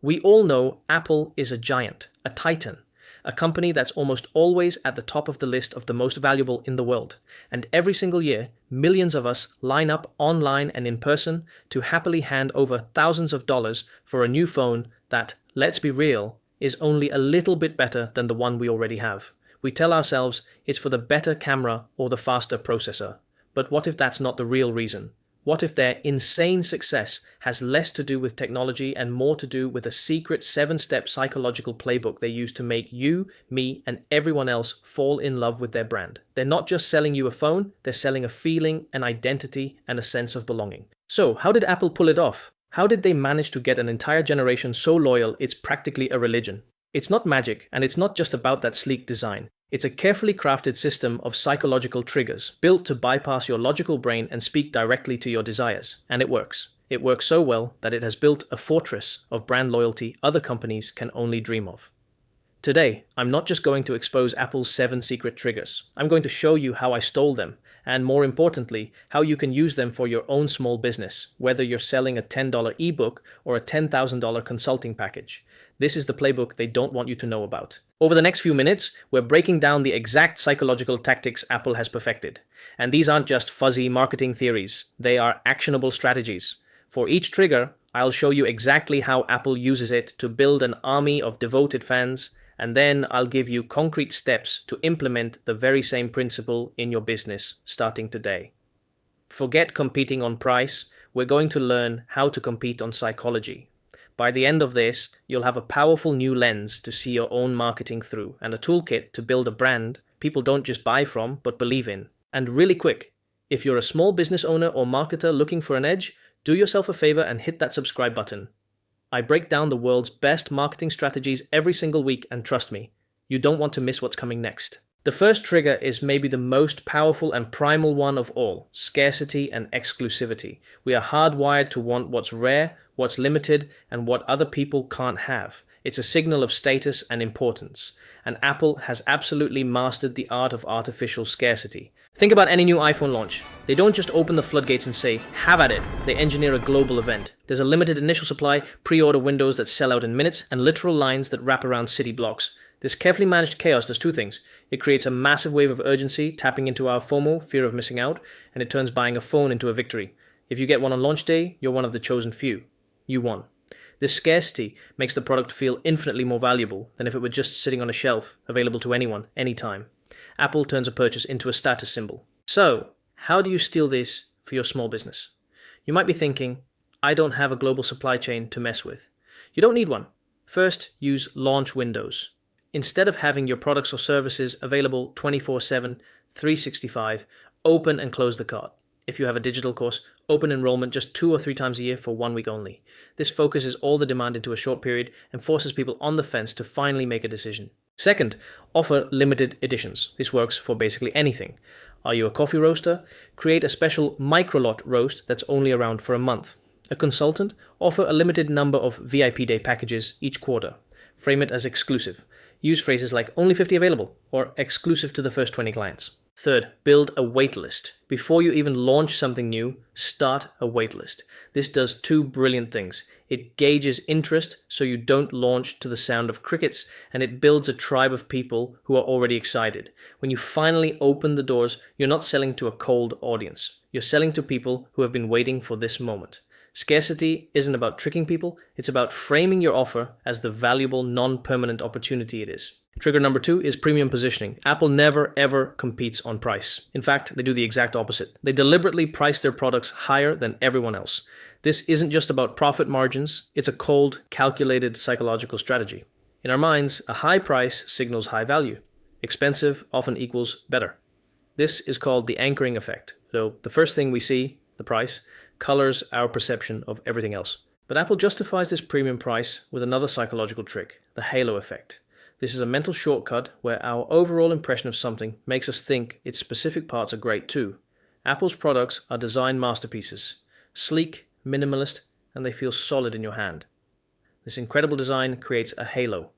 We all know Apple is a giant, a titan, a company that's almost always at the top of the list of the most valuable in the world. And every single year, millions of us line up online and in person to happily hand over thousands of dollars for a new phone that, let's be real, is only a little bit better than the one we already have. We tell ourselves it's for the better camera or the faster processor. But what if that's not the real reason? What if their insane success has less to do with technology and more to do with a secret 7-step psychological playbook they use to make you, me, and everyone else fall in love with their brand? They're not just selling you a phone, they're selling a feeling, an identity, and a sense of belonging. So, how did Apple pull it off? How did they manage to get an entire generation so loyal it's practically a religion? It's not magic, and it's not just about that sleek design. It's a carefully crafted system of psychological triggers, built to bypass your logical brain and speak directly to your desires. And it works. It works so well that it has built a fortress of brand loyalty other companies can only dream of. Today, I'm not just going to expose Apple's 7 secret triggers. I'm going to show you how I stole them, and more importantly, how you can use them for your own small business, whether you're selling a $10 ebook or a $10,000 consulting package. This is the playbook they don't want you to know about. Over the next few minutes, we're breaking down the exact psychological tactics Apple has perfected. And these aren't just fuzzy marketing theories, they are actionable strategies. For each trigger, I'll show you exactly how Apple uses it to build an army of devoted fans, and then I'll give you concrete steps to implement the very same principle in your business starting today. Forget competing on price, we're going to learn how to compete on psychology. By the end of this, you'll have a powerful new lens to see your own marketing through and a toolkit to build a brand people don't just buy from, but believe in. And really quick, if you're a small business owner or marketer looking for an edge, do yourself a favor and hit that subscribe button. I break down the world's best marketing strategies every single week, and trust me, you don't want to miss what's coming next. The first trigger is maybe the most powerful and primal one of all: scarcity and exclusivity. We are hardwired to want what's rare, what's limited, and what other people can't have. It's a signal of status and importance. And Apple has absolutely mastered the art of artificial scarcity. Think about any new iPhone launch. They don't just open the floodgates and say, have at it. They engineer a global event. There's a limited initial supply, pre-order windows that sell out in minutes, and literal lines that wrap around city blocks. This carefully managed chaos does two things. It creates a massive wave of urgency, tapping into our FOMO, fear of missing out, and it turns buying a phone into a victory. If you get one on launch day, you're one of the chosen few. You won. This scarcity makes the product feel infinitely more valuable than if it were just sitting on a shelf, available to anyone, anytime. Apple turns a purchase into a status symbol. So, how do you steal this for your small business? You might be thinking, I don't have a global supply chain to mess with. You don't need one. First, use launch windows. Instead of having your products or services available 24/7, 365, open and close the cart. If you have a digital course, open enrollment just 2 or 3 times a year for 1 week only. This focuses all the demand into a short period and forces people on the fence to finally make a decision. Second, offer limited editions. This works for basically anything. Are you a coffee roaster? Create a special micro-lot roast that's only around for a month. A consultant? Offer a limited number of VIP day packages each quarter. Frame it as exclusive. Use phrases like only 50 available or exclusive to the first 20 clients. Third, build a waitlist. Before you even launch something new, start a waitlist. This does 2 brilliant things. It gauges interest so you don't launch to the sound of crickets, and it builds a tribe of people who are already excited. When you finally open the doors, you're not selling to a cold audience. You're selling to people who have been waiting for this moment. Scarcity isn't about tricking people, it's about framing your offer as the valuable, non-permanent opportunity it is. Trigger number 2 is premium positioning. Apple never ever competes on price. In fact, they do the exact opposite. They deliberately price their products higher than everyone else. This isn't just about profit margins, it's a cold, calculated psychological strategy. In our minds, a high price signals high value. Expensive often equals better. This is called the anchoring effect. So the first thing we see, the price, colors our perception of everything else. But Apple justifies this premium price with another psychological trick, the halo effect. This is a mental shortcut where our overall impression of something makes us think its specific parts are great too. Apple's products are design masterpieces, sleek, minimalist, and they feel solid in your hand. This incredible design creates a halo.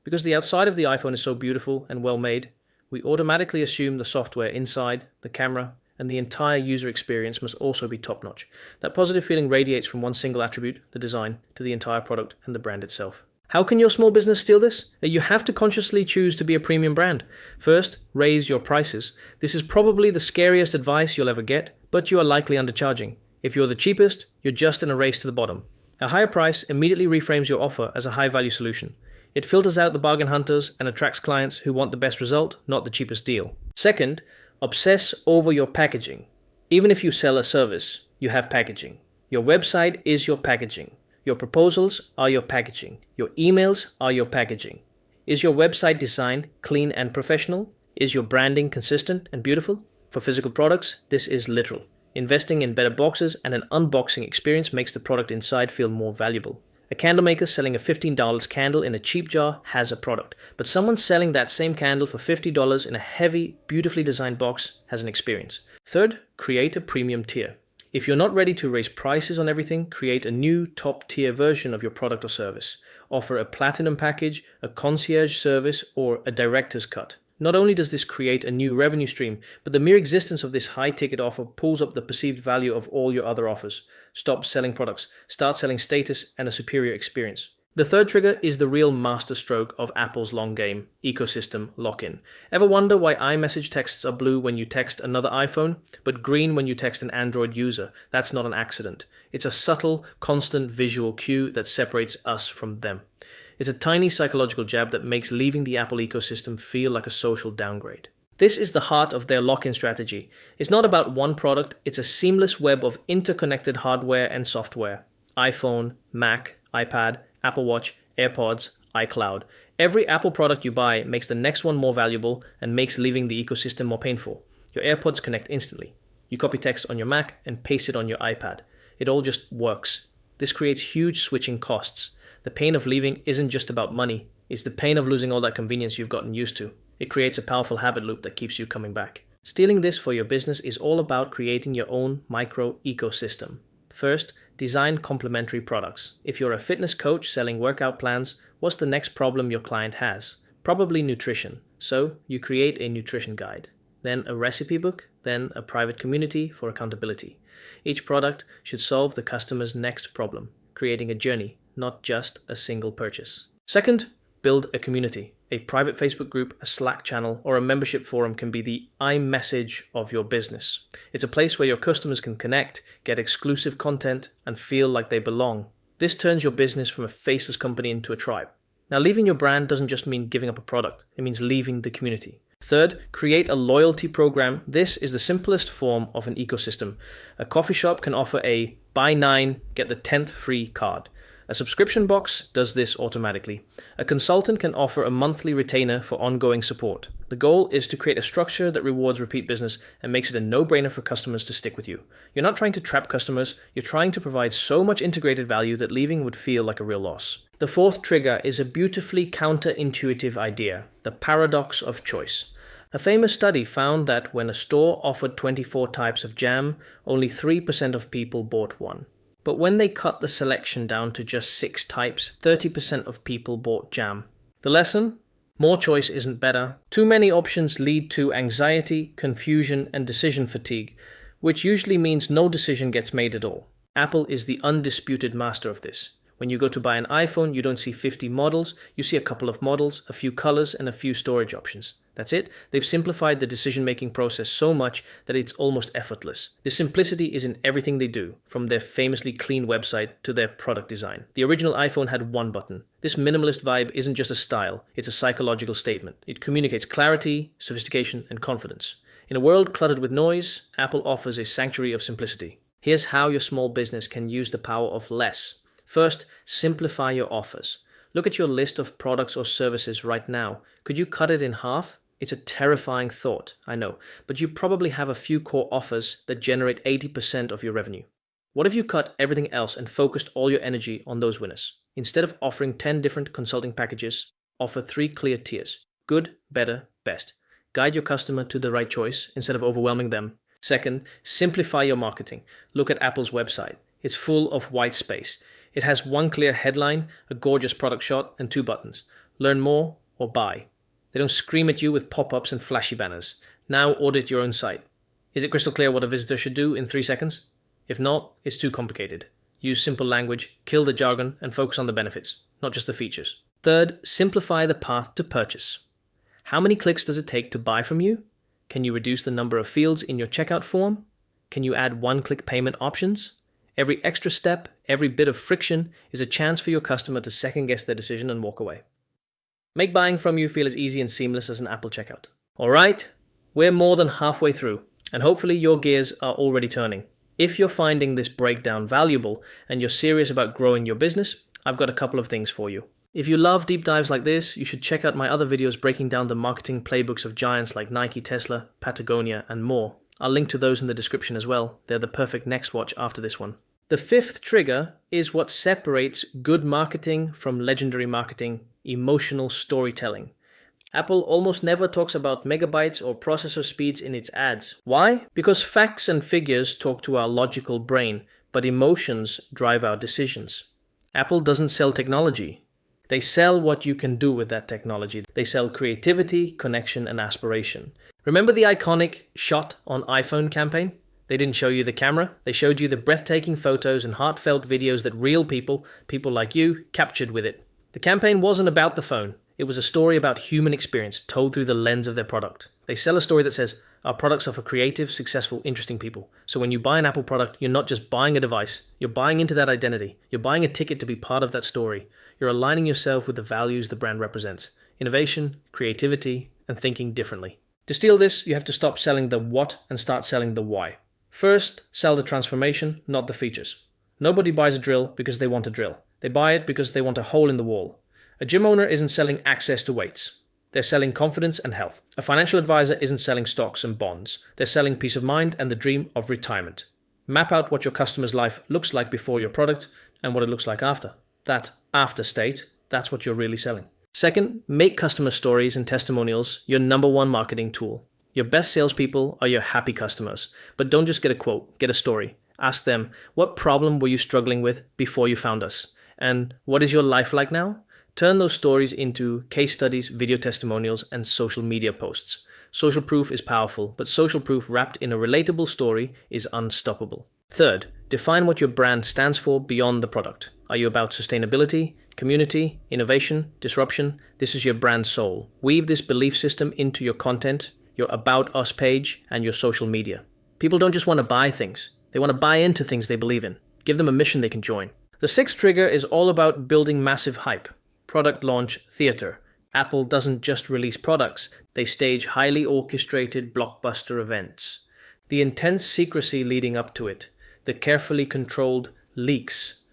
Because the outside of the iPhone is so beautiful and well made, we automatically assume the software inside, the camera, and the entire user experience must also be top-notch. That positive feeling radiates from one single attribute, the design, to the entire product and the brand itself. How can your small business steal this? You have to consciously choose to be a premium brand. First, raise your prices. This is probably the scariest advice you'll ever get, but you are likely undercharging. If you're the cheapest, you're just in a race to the bottom. A higher price immediately reframes your offer as a high-value solution. It filters out the bargain hunters and attracts clients who want the best result, not the cheapest deal. Second, obsess over your packaging. Even if you sell a service, you have packaging. Your website is your packaging. Your proposals are your packaging. Your emails are your packaging. Is your website design clean and professional? Is your branding consistent and beautiful? For physical products, this is literal. Investing in better boxes and an unboxing experience makes the product inside feel more valuable. A candle maker selling a $15 candle in a cheap jar has a product, but someone selling that same candle for $50 in a heavy, beautifully designed box has an experience. Third, create a premium tier. If you're not ready to raise prices on everything, create a new top-tier version of your product or service. Offer a platinum package, a concierge service, or a director's cut. Not only does this create a new revenue stream, but the mere existence of this high-ticket offer pulls up the perceived value of all your other offers. Stop selling products, start selling status and a superior experience. The third trigger is the real masterstroke of Apple's long game, ecosystem lock-in. Ever wonder why iMessage texts are blue when you text another iPhone, but green when you text an Android user? That's not an accident. It's a subtle, constant visual cue that separates us from them. It's a tiny psychological jab that makes leaving the Apple ecosystem feel like a social downgrade. This is the heart of their lock-in strategy. It's not about one product, it's a seamless web of interconnected hardware and software. iPhone, Mac, iPad, Apple Watch, AirPods, iCloud. Every Apple product you buy makes the next one more valuable and makes leaving the ecosystem more painful. Your AirPods connect instantly. You copy text on your Mac and paste it on your iPad. It all just works. This creates huge switching costs. The pain of leaving isn't just about money, it's the pain of losing all that convenience you've gotten used to. It creates a powerful habit loop that keeps you coming back. Stealing this for your business is all about creating your own micro ecosystem. First, design complementary products. If you're a fitness coach selling workout plans, what's the next problem your client has? Probably nutrition. So you create a nutrition guide, then a recipe book, then a private community for accountability. Each product should solve the customer's next problem, creating a journey, not just a single purchase. Second, build a community. A private Facebook group, a Slack channel, or a membership forum can be the iMessage of your business. It's a place where your customers can connect, get exclusive content, and feel like they belong. This turns your business from a faceless company into a tribe. Now, leaving your brand doesn't just mean giving up a product. It means leaving the community. Third, create a loyalty program. This is the simplest form of an ecosystem. A coffee shop can offer a buy 9, get the 10th free card. A subscription box does this automatically. A consultant can offer a monthly retainer for ongoing support. The goal is to create a structure that rewards repeat business and makes it a no-brainer for customers to stick with you. You're not trying to trap customers, you're trying to provide so much integrated value that leaving would feel like a real loss. The fourth trigger is a beautifully counterintuitive idea, the paradox of choice. A famous study found that when a store offered 24 types of jam, only 3% of people bought one. But when they cut the selection down to just 6 types, 30% of people bought jam. The lesson? More choice isn't better. Too many options lead to anxiety, confusion, and decision fatigue, which usually means no decision gets made at all. Apple is the undisputed master of this. When you go to buy an iPhone, you don't see 50 models, you see a couple of models, a few colors, and a few storage options. That's it. They've simplified the decision-making process so much that it's almost effortless. This simplicity is in everything they do, from their famously clean website to their product design. The original iPhone had one button. This minimalist vibe isn't just a style, it's a psychological statement. It communicates clarity, sophistication, and confidence. In a world cluttered with noise, Apple offers a sanctuary of simplicity. Here's how your small business can use the power of less. First, simplify your offers. Look at your list of products or services right now. Could you cut it in half? It's a terrifying thought, I know, but you probably have a few core offers that generate 80% of your revenue. What if you cut everything else and focused all your energy on those winners? Instead of offering 10 different consulting packages, offer 3 clear tiers. Good, better, best. Guide your customer to the right choice instead of overwhelming them. Second, simplify your marketing. Look at Apple's website. It's full of white space. It has one clear headline, a gorgeous product shot, and 2 buttons. Learn more or buy. They don't scream at you with pop-ups and flashy banners. Now audit your own site. Is it crystal clear what a visitor should do in 3 seconds? If not, it's too complicated. Use simple language, kill the jargon, and focus on the benefits, not just the features. Third, simplify the path to purchase. How many clicks does it take to buy from you? Can you reduce the number of fields in your checkout form? Can you add one-click payment options? Every extra step, every bit of friction is a chance for your customer to second-guess their decision and walk away. Make buying from you feel as easy and seamless as an Apple checkout. All right, we're more than halfway through, and hopefully your gears are already turning. If you're finding this breakdown valuable and you're serious about growing your business, I've got a couple of things for you. If you love deep dives like this, you should check out my other videos breaking down the marketing playbooks of giants like Nike, Tesla, Patagonia, and more. I'll link to those in the description as well. They're the perfect next watch after this one. The fifth trigger is what separates good marketing from legendary marketing: emotional storytelling. Apple almost never talks about megabytes or processor speeds in its ads. Why? Because facts and figures talk to our logical brain, but emotions drive our decisions. Apple doesn't sell technology. They sell what you can do with that technology. They sell creativity, connection, and aspiration. Remember the iconic shot on iPhone campaign? They didn't show you the camera. They showed you the breathtaking photos and heartfelt videos that real people like you, captured with it. The campaign wasn't about the phone. It was a story about human experience told through the lens of their product. They sell a story that says, our products are for creative, successful, interesting people. So when you buy an Apple product, you're not just buying a device. You're buying into that identity. You're buying a ticket to be part of that story. You're aligning yourself with the values the brand represents: innovation, creativity, and thinking differently. To steal this, you have to stop selling the what and start selling the why. First, sell the transformation, not the features. Nobody buys a drill because they want a drill. They buy it because they want a hole in the wall. A gym owner isn't selling access to weights. They're selling confidence and health. A financial advisor isn't selling stocks and bonds. They're selling peace of mind and the dream of retirement. Map out what your customer's life looks like before your product and what it looks like after. That after state, that's what you're really selling. Second, make customer stories and testimonials your number one marketing tool. Your best salespeople are your happy customers. But don't just get a quote, get a story. Ask them, what problem were you struggling with before you found us? And what is your life like now? Turn those stories into case studies, video testimonials, and social media posts. Social proof is powerful, but social proof wrapped in a relatable story is unstoppable. Third, define what your brand stands for beyond the product. Are you about sustainability, community, innovation, disruption? This is your brand soul. Weave this belief system into your content, your About Us page, and your social media. People don't just want to buy things. They want to buy into things they believe in. Give them a mission they can join. The sixth trigger is all about building massive hype. Product launch theater. Apple doesn't just release products. They stage highly orchestrated blockbuster events. The intense secrecy leading up to it. The carefully controlled leaks.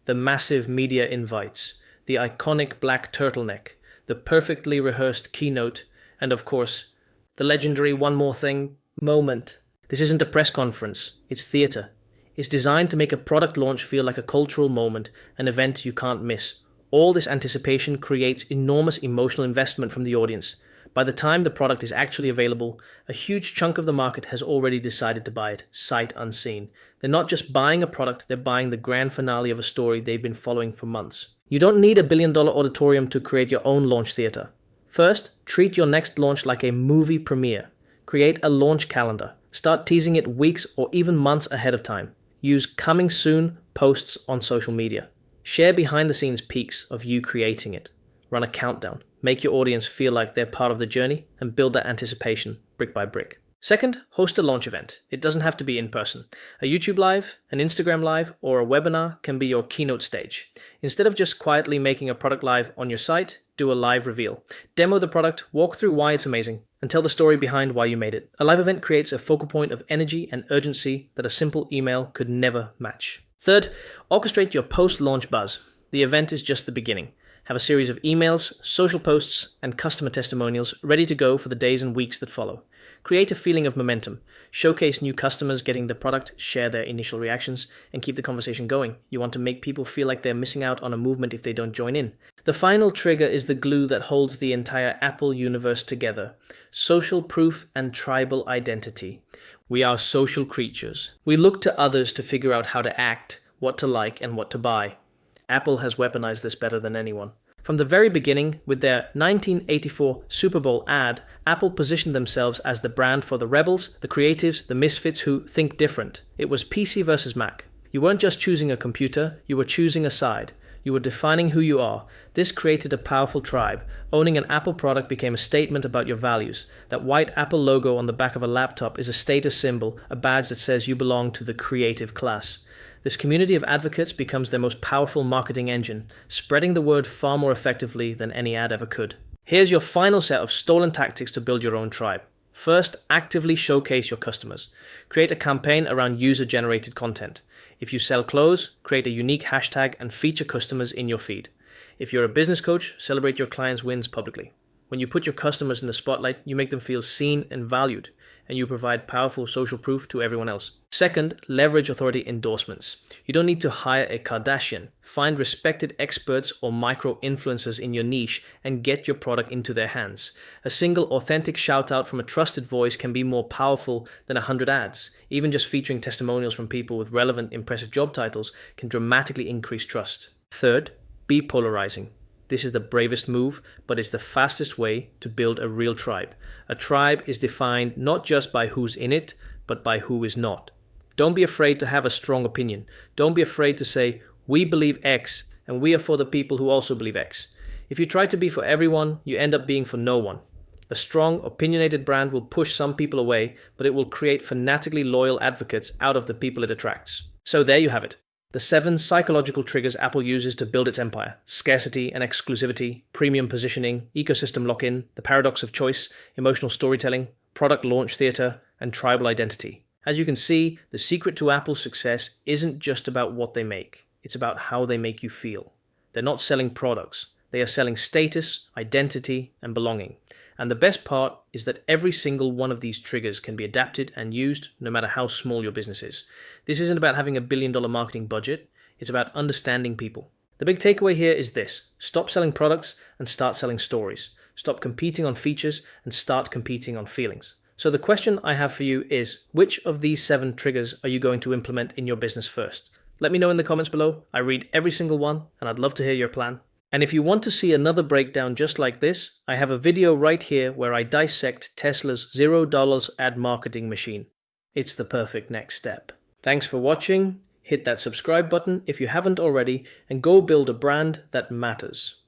The massive media invites. The iconic black turtleneck. The perfectly rehearsed keynote. And of course, the legendary one more thing moment. This isn't a press conference. It's theater. It's designed to make a product launch feel like a cultural moment, an event you can't miss. All this anticipation creates enormous emotional investment from the audience. By the time the product is actually available, a huge chunk of the market has already decided to buy it, sight unseen. They're not just buying a product, they're buying the grand finale of a story they've been following for months. You don't need $1 billion auditorium to create your own launch theater. First, treat your next launch like a movie premiere. Create a launch calendar. Start teasing it weeks or even months ahead of time. Use coming soon posts on social media. Share behind-the-scenes peeks of you creating it. Run a countdown. Make your audience feel like they're part of the journey and build that anticipation brick by brick. Second, host a launch event. It doesn't have to be in person. A YouTube Live, an Instagram Live, or a webinar can be your keynote stage. Instead of just quietly making a product live on your site, do a live reveal. Demo the product, walk through why it's amazing, and tell the story behind why you made it. A live event creates a focal point of energy and urgency that a simple email could never match. Third, orchestrate your post-launch buzz. The event is just the beginning. Have a series of emails, social posts, and customer testimonials ready to go for the days and weeks that follow. Create a feeling of momentum. Showcase new customers getting the product, share their initial reactions, and keep the conversation going. You want to make people feel like they're missing out on a movement if they don't join in. The final trigger is the glue that holds the entire Apple universe together. Social proof and tribal identity. We are social creatures. We look to others to figure out how to act, what to like, and what to buy. Apple has weaponized this better than anyone. From the very beginning, with their 1984 Super Bowl ad, Apple positioned themselves as the brand for the rebels, the creatives, the misfits who think different. It was PC versus Mac. You weren't just choosing a computer, you were choosing a side. You were defining who you are. This created a powerful tribe. Owning an Apple product became a statement about your values. That white Apple logo on the back of a laptop is a status symbol, a badge that says you belong to the creative class. This community of advocates becomes their most powerful marketing engine, spreading the word far more effectively than any ad ever could. Here's your final set of stolen tactics to build your own tribe. First, actively showcase your customers. Create a campaign around user-generated content. If you sell clothes, create a unique hashtag and feature customers in your feed. If you're a business coach, celebrate your clients' wins publicly. When you put your customers in the spotlight, you make them feel seen and valued, and you provide powerful social proof to everyone else. Second, leverage authority endorsements. You don't need to hire a Kardashian. Find respected experts or micro-influencers in your niche and get your product into their hands. A single authentic shout-out from a trusted voice can be more powerful than 100 ads. Even just featuring testimonials from people with relevant, impressive job titles can dramatically increase trust. Third, be polarizing. This is the bravest move, but it's the fastest way to build a real tribe. A tribe is defined not just by who's in it, but by who is not. Don't be afraid to have a strong opinion. Don't be afraid to say, we believe X, and we are for the people who also believe X. If you try to be for everyone, you end up being for no one. A strong, opinionated brand will push some people away, but it will create fanatically loyal advocates out of the people it attracts. So there you have it. The 7 psychological triggers Apple uses to build its empire: scarcity and exclusivity, premium positioning, ecosystem lock-in, the paradox of choice, emotional storytelling, product launch theater, and tribal identity. As you can see, the secret to Apple's success isn't just about what they make. It's about how they make you feel. They're not selling products. They are selling status, identity, and belonging. And the best part is that every single one of these triggers can be adapted and used no matter how small your business is. This isn't about having $1 billion marketing budget. It's about understanding people. The big takeaway here is this: stop selling products and start selling stories. Stop competing on features and start competing on feelings. So the question I have for you is, which of these 7 triggers are you going to implement in your business first? Let me know in the comments below. I read every single one, and I'd love to hear your plan. And if you want to see another breakdown just like this, I have a video right here where I dissect Tesla's $0 ad marketing machine. It's the perfect next step. Thanks for watching. Hit that subscribe button if you haven't already, and go build a brand that matters.